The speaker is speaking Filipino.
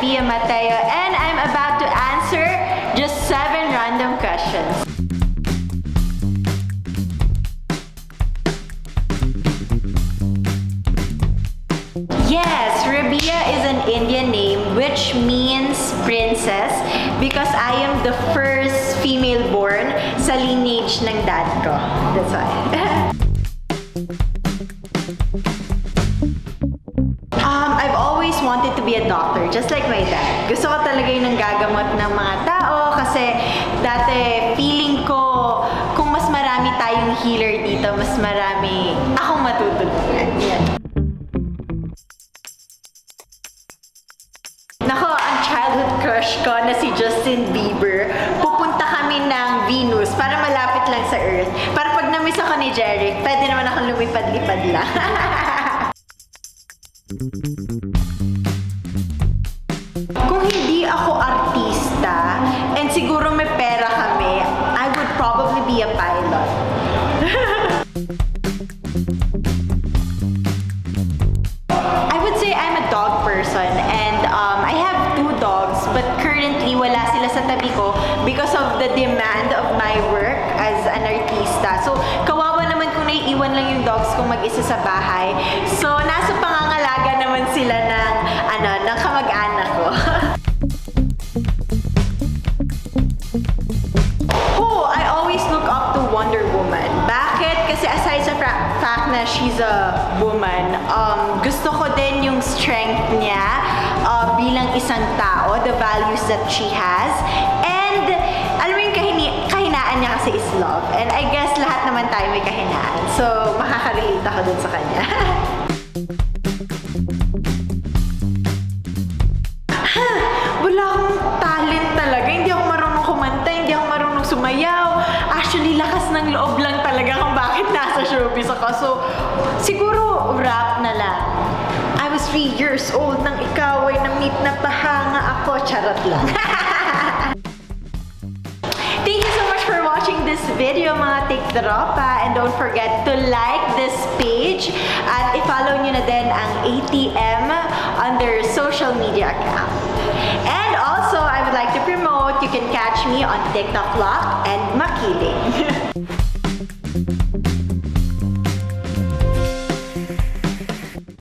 Rabia Mateo, and I'm about to answer just 7 random questions. Yes, Rabia is an Indian name which means princess because I am the first female born sa lineage ng dad ko. That's why. I've always wanted to be a doctor, just like my dad. Gusto ko talaga yung nanggagamot ng mga tao kasi dati feeling ko kung mas marami tayong healer dito, mas marami akong matutulungan. Yan. Nako, ang childhood crush ko na si Justin Bieber, pupunta kami ng Venus para malapit lang sa Earth. Para pag na-miss ako ni Jeric, pwede naman akong lumipad-lipad lang. Kung hindi ako artista, and siguro may pera kami, I would probably be a pilot. I would say I'm a dog person, and I have 2 dogs, but currently wala sila sa tabi ko because of the demand of my work as an artista. So, kawawa naman kung naiiwan lang yung dogs ko mag-isa sa bahay. So, nasa pangangalaga naman sila ng kamag-anak ko. Oh, I always look up to Wonder Woman. Bakit? Kasi aside sa fact na she's a woman, gusto ko din yung strength niya bilang isang tao, the values that she has, and alam mo yung kahinaan niya kasi is love. And I guess lahat naman tayo may kahinaan. So, makaka-relate ako dun sa kanya. Wala akong talent talaga. Hindi ako marunong kumanta, hindi ako marunong sumayaw. Actually, lakas ng loob lang talaga kung bakit nasa showbiz ako. So, siguro rap na lang. I was 3 years old nang ikaw ay na-meet na pahanga ako. Charot lang. Thank you so much for watching this video, mga tiktropa. And don't forget to like this page at i-follow nyo na din ang ATM on their social media account. And also, I would like to promote, you can catch me on TikTok Vlog and Makiling.